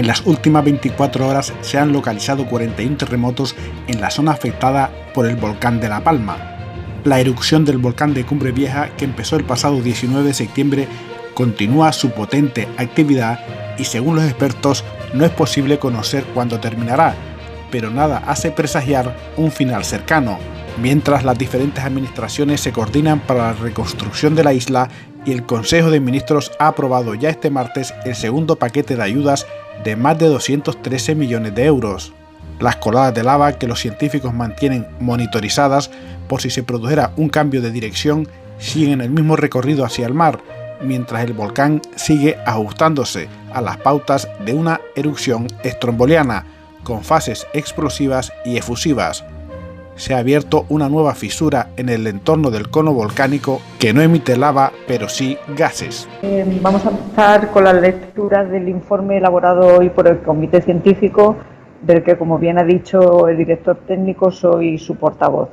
En las últimas 24 horas se han localizado 41 terremotos en la zona afectada por el volcán de La Palma. La erupción del volcán de Cumbre Vieja, que empezó el pasado 19 de septiembre, continúa su potente actividad y, según los expertos, no es posible conocer cuándo terminará, pero nada hace presagiar un final cercano, mientras las diferentes administraciones se coordinan para la reconstrucción de la isla y el Consejo de Ministros ha aprobado ya este martes el segundo paquete de ayudas de más de 213 millones de euros. Las coladas de lava que los científicos mantienen monitorizadas por si se produjera un cambio de dirección siguen el mismo recorrido hacia el mar, mientras el volcán sigue ajustándose a las pautas de una erupción estromboliana, con fases explosivas y efusivas. Se ha abierto una nueva fisura en el entorno del cono volcánico que no emite lava, pero sí gases. Vamos a empezar con la lectura del informe elaborado hoy por el Comité Científico, del que, como bien ha dicho el director técnico, soy su portavoz.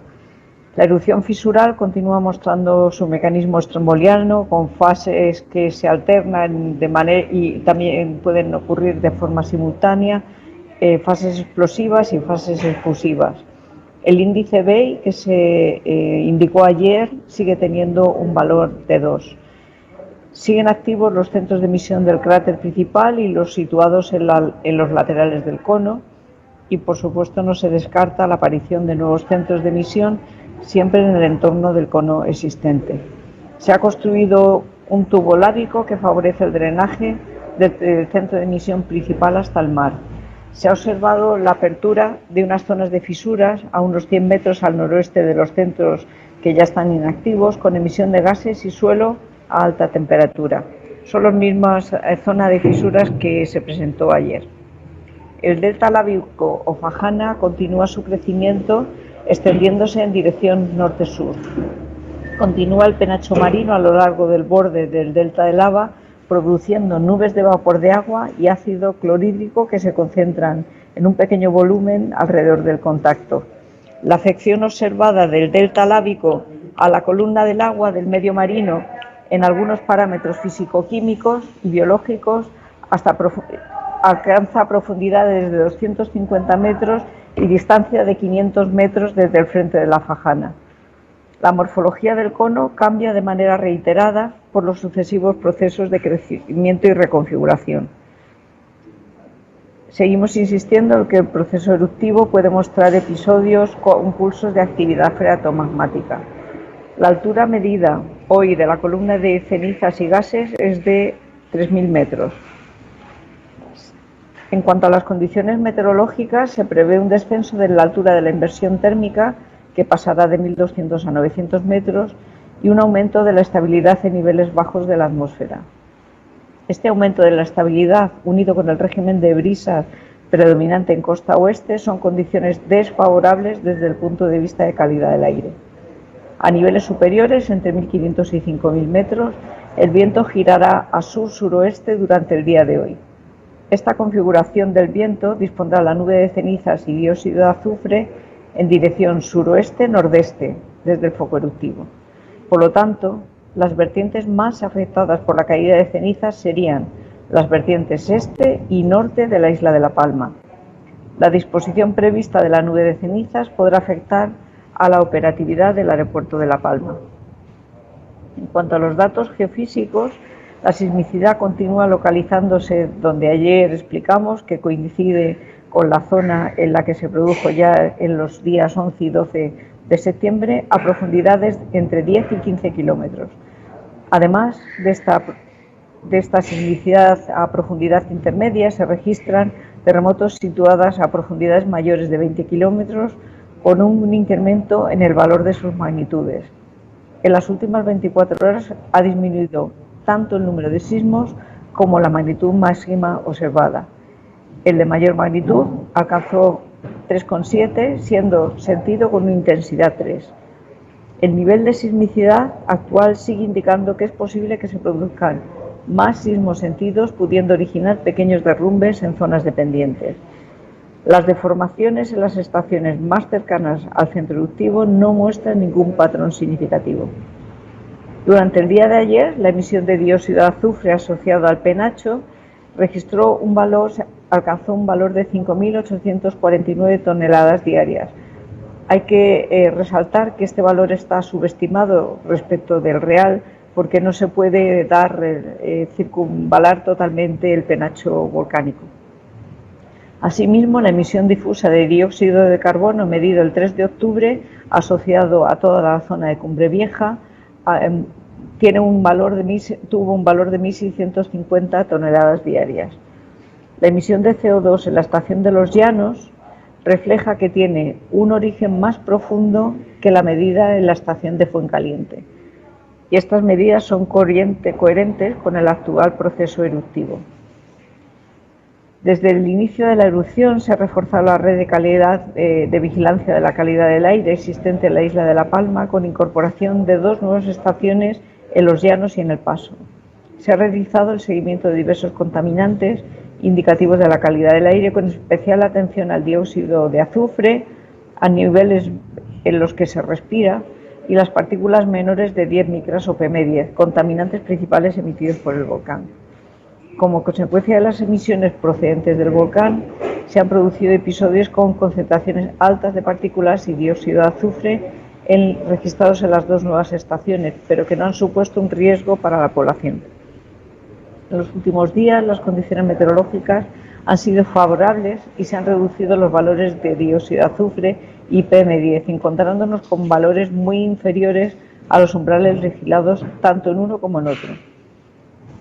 La erupción fisural continúa mostrando su mecanismo estromboliano, con fases que se alternan de manera y también pueden ocurrir de forma simultánea, fases explosivas y fases efusivas. El índice BEI, que se indicó ayer, sigue teniendo un valor de 2. Siguen activos los centros de emisión del cráter principal y los situados en los laterales del cono, y por supuesto no se descarta la aparición de nuevos centros de emisión siempre en el entorno del cono existente. Se ha construido un tubo lábico que favorece el drenaje del centro de emisión principal hasta el mar. Se ha observado la apertura de unas zonas de fisuras a unos 100 metros al noroeste de los centros que ya están inactivos, con emisión de gases y suelo a alta temperatura. Son las mismas zonas de fisuras que se presentó ayer. El delta lábico o Fajana continúa su crecimiento extendiéndose en dirección norte-sur. Continúa el penacho marino a lo largo del borde del delta de lava, produciendo nubes de vapor de agua y ácido clorhídrico que se concentran en un pequeño volumen alrededor del contacto. La afección observada del delta lábico a la columna del agua del medio marino en algunos parámetros físico-químicos y biológicos alcanza profundidades de 250 metros y distancia de 500 metros desde el frente de la Fajana. La morfología del cono cambia de manera reiterada por los sucesivos procesos de crecimiento y reconfiguración. Seguimos insistiendo en que el proceso eruptivo puede mostrar episodios con pulsos de actividad freatomagmática. La altura medida hoy de la columna de cenizas y gases es de 3.000 metros. En cuanto a las condiciones meteorológicas, se prevé un descenso de la altura de la inversión térmica, que pasará de 1.200 a 900 metros, y un aumento de la estabilidad en niveles bajos de la atmósfera. Este aumento de la estabilidad, unido con el régimen de brisas predominante en costa oeste, son condiciones desfavorables desde el punto de vista de calidad del aire. A niveles superiores, entre 1.500 y 5.000 metros, el viento girará a sur-suroeste durante el día de hoy. Esta configuración del viento dispondrá la nube de cenizas y dióxido de azufre en dirección suroeste-nordeste desde el foco eruptivo. Por lo tanto, las vertientes más afectadas por la caída de cenizas serían las vertientes este y norte de la isla de La Palma. La disposición prevista de la nube de cenizas podrá afectar a la operatividad del aeropuerto de La Palma. En cuanto a los datos geofísicos, la sismicidad continúa localizándose donde ayer explicamos, que coincide con la zona en la que se produjo ya en los días 11 y 12 de septiembre, a profundidades entre 10 y 15 kilómetros. Además de esta sismicidad a profundidad intermedia, se registran terremotos situadas a profundidades mayores de 20 kilómetros, con un incremento en el valor de sus magnitudes. En las últimas 24 horas ha disminuido tanto el número de sismos como la magnitud máxima observada. El de mayor magnitud alcanzó 3,7, siendo sentido con una intensidad 3. El nivel de sismicidad actual sigue indicando que es posible que se produzcan más sismos sentidos, pudiendo originar pequeños derrumbes en zonas dependientes. Las deformaciones en las estaciones más cercanas al centro eruptivo no muestran ningún patrón significativo. Durante el día de ayer, la emisión de dióxido de azufre asociado al penacho alcanzó un valor de 5.849 toneladas diarias. Hay que resaltar que este valor está subestimado respecto del real, porque no se puede circunvalar totalmente el penacho volcánico. Asimismo, la emisión difusa de dióxido de carbono medido el 3 de octubre, asociado a toda la zona de Cumbre Vieja, tuvo un valor de 1.650 toneladas diarias. La emisión de CO2 en la estación de Los Llanos refleja que tiene un origen más profundo que la medida en la estación de Fuencaliente. Y estas medidas son coherentes con el actual proceso eruptivo. Desde el inicio de la erupción se ha reforzado la red de vigilancia de la calidad del aire existente en la isla de La Palma, con incorporación de 2 nuevas estaciones en Los Llanos y en El Paso. Se ha realizado el seguimiento de diversos contaminantes indicativos de la calidad del aire, con especial atención al dióxido de azufre, a niveles en los que se respira, y las partículas menores de 10 micras o PM10, contaminantes principales emitidos por el volcán. Como consecuencia de las emisiones procedentes del volcán, se han producido episodios con concentraciones altas de partículas y dióxido de azufre registrados en las 2 nuevas estaciones, pero que no han supuesto un riesgo para la población. En los últimos días, las condiciones meteorológicas han sido favorables y se han reducido los valores de dióxido de azufre y PM10, encontrándonos con valores muy inferiores a los umbrales legislados tanto en uno como en otro.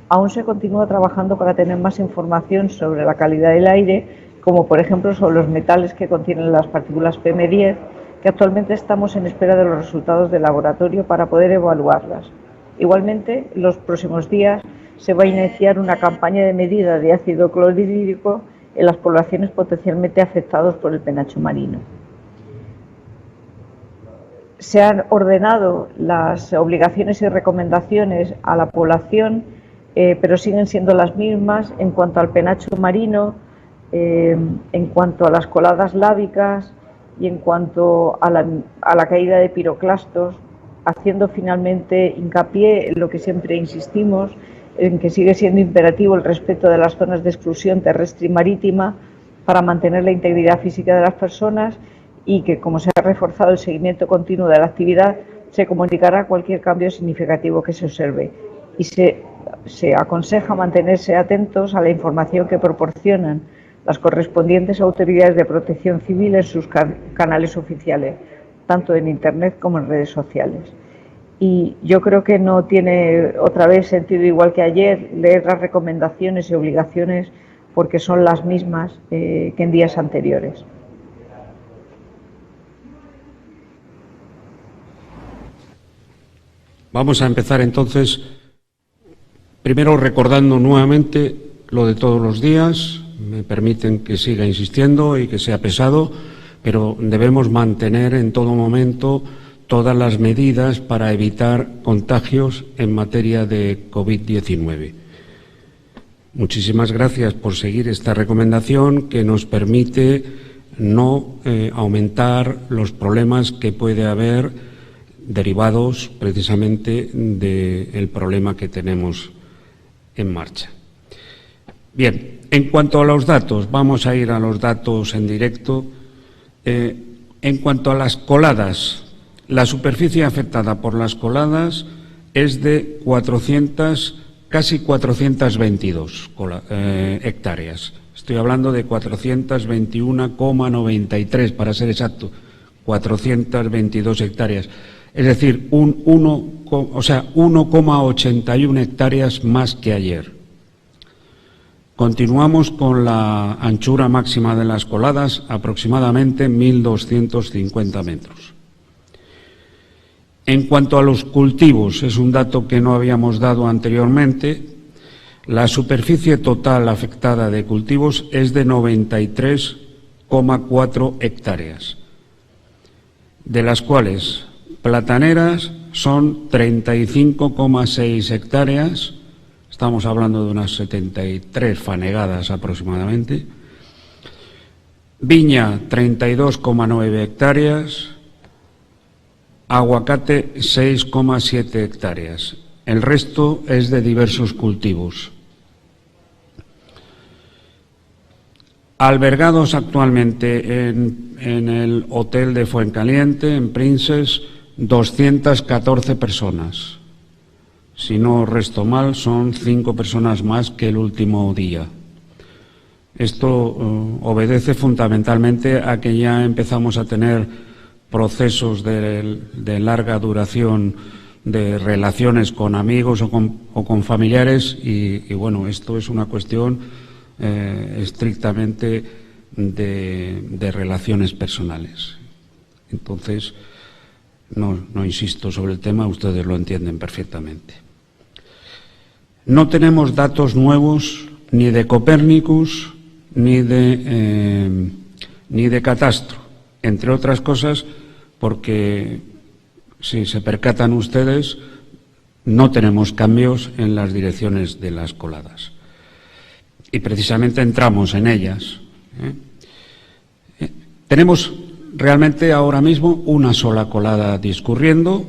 Aún se continúa trabajando para tener más información sobre la calidad del aire, como por ejemplo sobre los metales que contienen las partículas PM10, que actualmente estamos en espera de los resultados del laboratorio para poder evaluarlas. Igualmente, en los próximos días se va a iniciar una campaña de medida de ácido clorhídrico en las poblaciones potencialmente afectadas por el penacho marino. Se han ordenado las obligaciones y recomendaciones a la población, pero siguen siendo las mismas en cuanto al penacho marino, en cuanto a las coladas lábicas y en cuanto a la caída de piroclastos, haciendo finalmente hincapié en lo que siempre insistimos, en que sigue siendo imperativo el respeto de las zonas de exclusión terrestre y marítima para mantener la integridad física de las personas, y que, como se ha reforzado el seguimiento continuo de la actividad, se comunicará cualquier cambio significativo que se observe, y se aconseja mantenerse atentos a la información que proporcionan las correspondientes autoridades de protección civil en sus canales oficiales, tanto en Internet como en redes sociales. Y yo creo que no tiene otra vez sentido, igual que ayer, leer las recomendaciones y obligaciones, porque son las mismas que en días anteriores. Vamos a empezar entonces, primero recordando nuevamente lo de todos los días. Me permiten que siga insistiendo y que sea pesado, pero debemos mantener en todo momento todas las medidas para evitar contagios en materia de COVID-19. Muchísimas gracias por seguir esta recomendación, que nos permite no aumentar los problemas que puede haber derivados precisamente del problema que tenemos en marcha. Bien, en cuanto a los datos, vamos a ir a los datos en directo. En cuanto a las coladas, la superficie afectada por las coladas es de casi 422 hectáreas. Estoy hablando de 421,93 para ser exacto, 422 hectáreas. Es decir, 1,81 hectáreas más que ayer. Continuamos con la anchura máxima de las coladas, aproximadamente 1.250 metros. En cuanto a los cultivos, es un dato que no habíamos dado anteriormente, la superficie total afectada de cultivos es de 93,4 hectáreas, de las cuales plataneras son 35,6 hectáreas, estamos hablando de unas 73 fanegadas aproximadamente, viña 32,9 hectáreas, aguacate 6,7 hectáreas. El resto es de diversos cultivos. Albergados actualmente en el hotel de Fuencaliente, en Princes, 214 personas. Si no resto mal, son 5 personas más que el último día. Esto obedece fundamentalmente a que ya empezamos a tener procesos de larga duración de relaciones con amigos o con familiares y bueno, esto es una cuestión estrictamente de relaciones personales. Entonces, no insisto sobre el tema, ustedes lo entienden perfectamente. No tenemos datos nuevos ni de Copernicus ni de Catastro, entre otras cosas porque, si se percatan ustedes, no tenemos cambios en las direcciones de las coladas. Y precisamente entramos en ellas. Tenemos realmente ahora mismo una sola colada discurriendo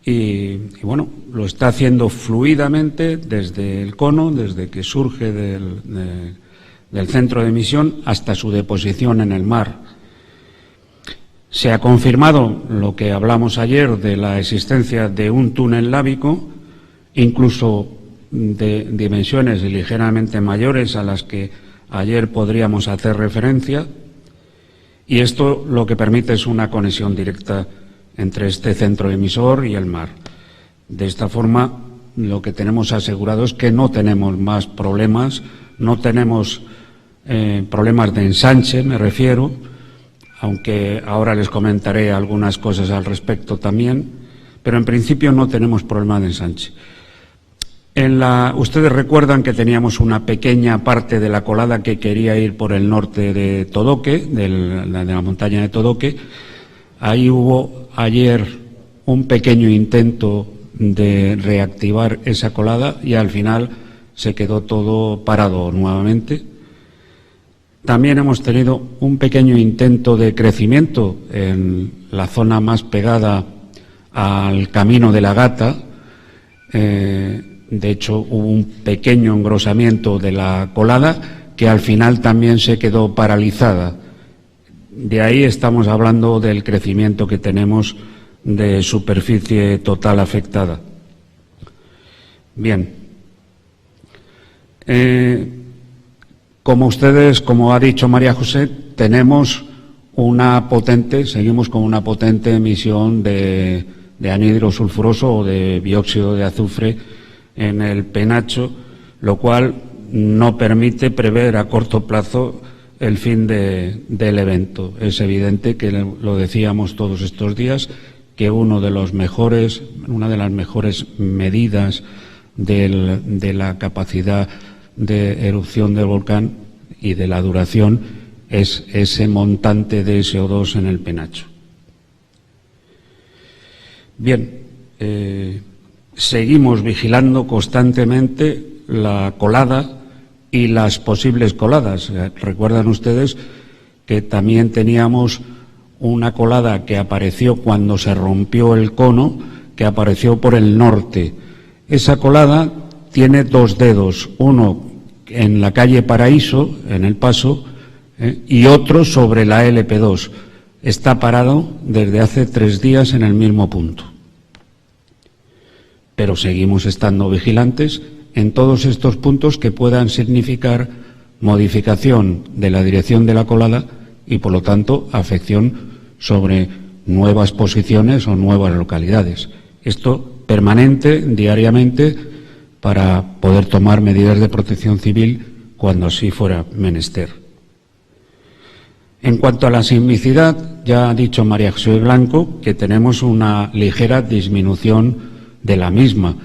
y bueno, lo está haciendo fluidamente desde el cono, desde que surge del centro de emisión hasta su deposición en el mar. Se ha confirmado lo que hablamos ayer de la existencia de un túnel lábico, incluso de dimensiones ligeramente mayores a las que ayer podríamos hacer referencia, y esto lo que permite es una conexión directa entre este centro emisor y el mar. De esta forma, lo que tenemos asegurado es que no tenemos más problemas, no tenemos problemas de ensanche, me refiero, aunque ahora les comentaré algunas cosas al respecto también, pero en principio no tenemos problema de ensanche. Ustedes recuerdan que teníamos una pequeña parte de la colada que quería ir por el norte de Todoque, de la montaña de Todoque. Ahí hubo ayer un pequeño intento de reactivar esa colada y al final se quedó todo parado nuevamente. También hemos tenido un pequeño intento de crecimiento en la zona más pegada al Camino de la Gata. De hecho, hubo un pequeño engrosamiento de la colada que al final también se quedó paralizada. De ahí estamos hablando del crecimiento que tenemos de superficie total afectada. Bien. Como ha dicho María José, seguimos con una potente emisión de anhídrido sulfuroso o de dióxido de azufre en el penacho, lo cual no permite prever a corto plazo el fin del evento. Es evidente que lo decíamos todos estos días, que una de las mejores medidas de la capacidad de erupción del volcán y de la duración es ese montante de SO2 en el penacho. Bien, seguimos vigilando constantemente la colada y las posibles coladas. Recuerdan ustedes que también teníamos una colada que apareció cuando se rompió el cono, que apareció por el norte. Esa colada tiene 2 dedos, uno en la calle Paraíso, en el paso, y otro sobre la LP2. Está parado desde hace 3 días en el mismo punto. Pero seguimos estando vigilantes en todos estos puntos que puedan significar modificación de la dirección de la colada y, por lo tanto, afección sobre nuevas posiciones o nuevas localidades. Esto permanente, diariamente, para poder tomar medidas de protección civil cuando así fuera menester. En cuanto a la sismicidad, ya ha dicho María José Blanco que tenemos una ligera disminución de la misma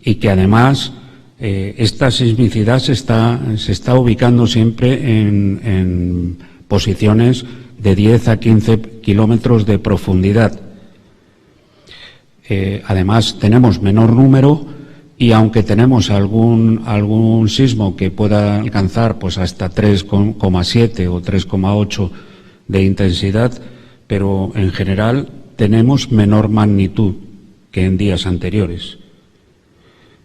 y que además esta sismicidad se está ubicando siempre en posiciones de 10 a 15 kilómetros de profundidad. Además tenemos menor número y aunque tenemos algún sismo que pueda alcanzar pues hasta 3,7 o 3,8 de intensidad, pero en general tenemos menor magnitud que en días anteriores.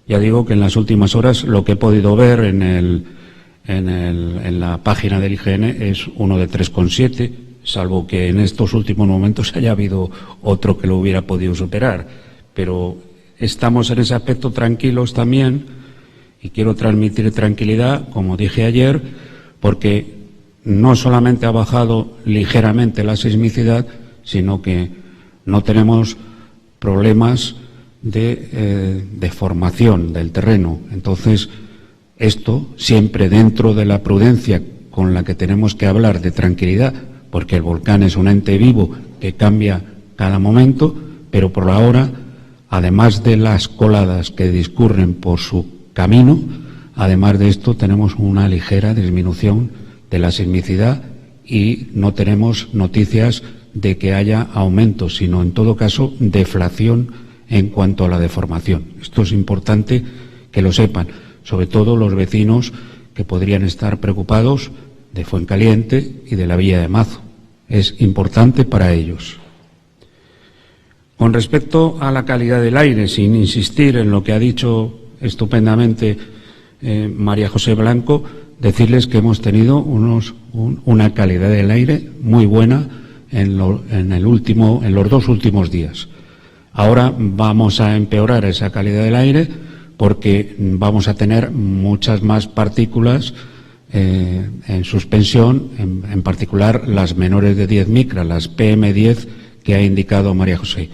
Ya digo que en las últimas horas lo que he podido ver en en la página del IGN es uno de 3,7, salvo que en estos últimos momentos haya habido otro que lo hubiera podido superar. Pero estamos en ese aspecto tranquilos también, y quiero transmitir tranquilidad, como dije ayer, porque no solamente ha bajado ligeramente la sismicidad, sino que no tenemos problemas de deformación del terreno. Entonces, esto siempre dentro de la prudencia con la que tenemos que hablar de tranquilidad, porque el volcán es un ente vivo que cambia cada momento, pero por ahora, además de las coladas que discurren por su camino, además de esto tenemos una ligera disminución de la sismicidad y no tenemos noticias de que haya aumentos, sino en todo caso deflación en cuanto a la deformación. Esto es importante que lo sepan, sobre todo los vecinos que podrían estar preocupados de Fuencaliente y de la Villa de Mazo. Es importante para ellos. Con respecto a la calidad del aire, sin insistir en lo que ha dicho estupendamente María José Blanco, decirles que hemos tenido una calidad del aire muy buena en los 2 últimos días. Ahora vamos a empeorar esa calidad del aire porque vamos a tener muchas más partículas en suspensión, en particular las menores de 10 micras, las PM10 que ha indicado María José.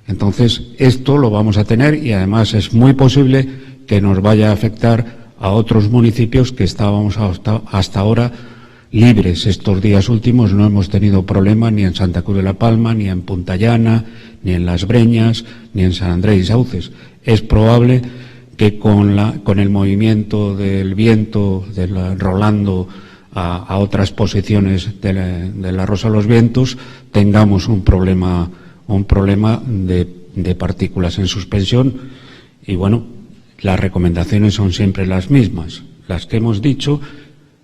Entonces, esto lo vamos a tener y además es muy posible que nos vaya a afectar a otros municipios que estábamos hasta ahora libres. Estos días últimos no hemos tenido problema ni en Santa Cruz de la Palma, ni en Punta Llana, ni en Las Breñas, ni en San Andrés y Sauces. Es probable que con el movimiento del viento rolando a otras posiciones de la Rosa de los Vientos tengamos un problema de partículas en suspensión. Y bueno, las recomendaciones son siempre las mismas, las que hemos dicho,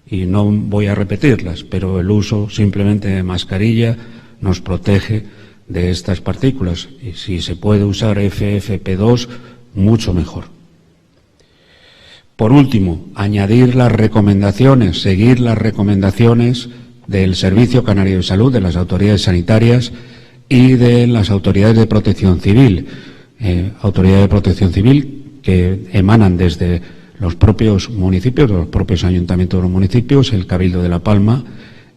y no voy a repetirlas, pero el uso simplemente de mascarilla nos protege de estas partículas, y si se puede usar FFP2, mucho mejor. Por último, añadir las recomendaciones, seguir las recomendaciones del Servicio Canario de Salud, de las autoridades sanitarias y de las autoridades de protección civil. Autoridades de protección civil que emanan desde los propios municipios, los propios ayuntamientos de los municipios, el Cabildo de La Palma,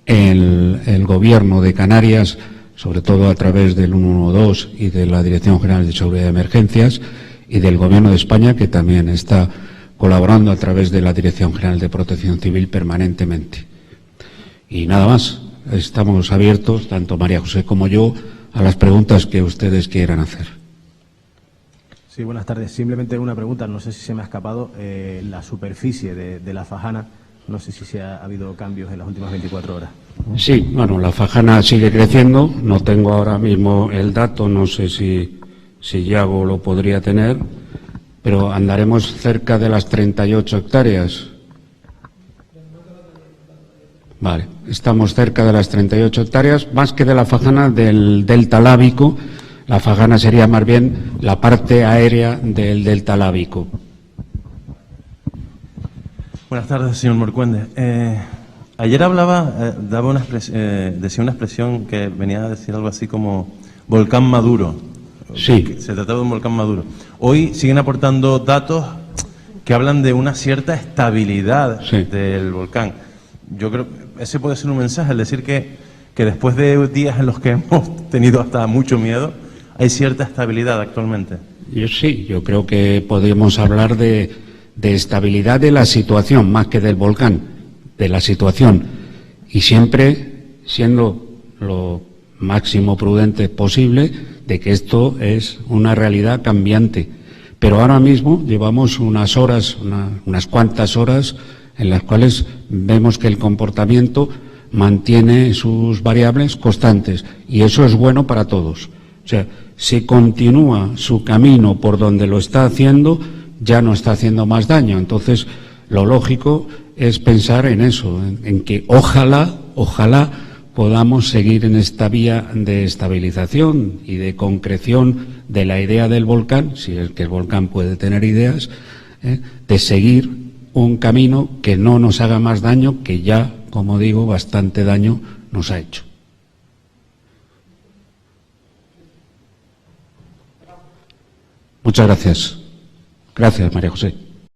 el Gobierno de Canarias, sobre todo a través del 112 y de la Dirección General de Seguridad de Emergencias, y del Gobierno de España, que también está colaborando a través de la Dirección General de Protección Civil permanentemente. Y nada más, estamos abiertos, tanto María José como yo, a las preguntas que ustedes quieran hacer. Sí, buenas tardes. Simplemente una pregunta, no sé si se me ha escapado, la superficie de la Fajana, no sé si ha habido cambios en las últimas 24 horas. Sí, bueno, la Fajana sigue creciendo, no tengo ahora mismo el dato, no sé si Yago lo podría tener, pero andaremos cerca de las 38 hectáreas. Vale, estamos cerca de las 38 hectáreas, más que de la Fajana del delta lábico. La Fajana sería más bien la parte aérea del delta lábico. Buenas tardes, señor Morcuende. Ayer decía una expresión que venía a decir algo así como volcán maduro. Sí. Se trataba de un volcán maduro. Hoy siguen aportando datos que hablan de una cierta estabilidad del volcán. Yo creo que ese puede ser un mensaje, es decir, que después de días en los que hemos tenido hasta mucho miedo, hay cierta estabilidad actualmente. Yo creo que podemos hablar de estabilidad de la situación, más que del volcán, de la situación, y siempre siendo lo máximo prudente posible de que esto es una realidad cambiante. Pero ahora mismo llevamos unas cuantas horas en las cuales vemos que el comportamiento mantiene sus variables constantes, y eso es bueno para todos. O sea, si continúa su camino por donde lo está haciendo, ya no está haciendo más daño. Entonces, lo lógico es pensar en eso, en que ojalá podamos seguir en esta vía de estabilización y de concreción de la idea del volcán, si es que el volcán puede tener ideas, de seguir un camino que no nos haga más daño, que ya, como digo, bastante daño nos ha hecho. Muchas gracias. Gracias, María José.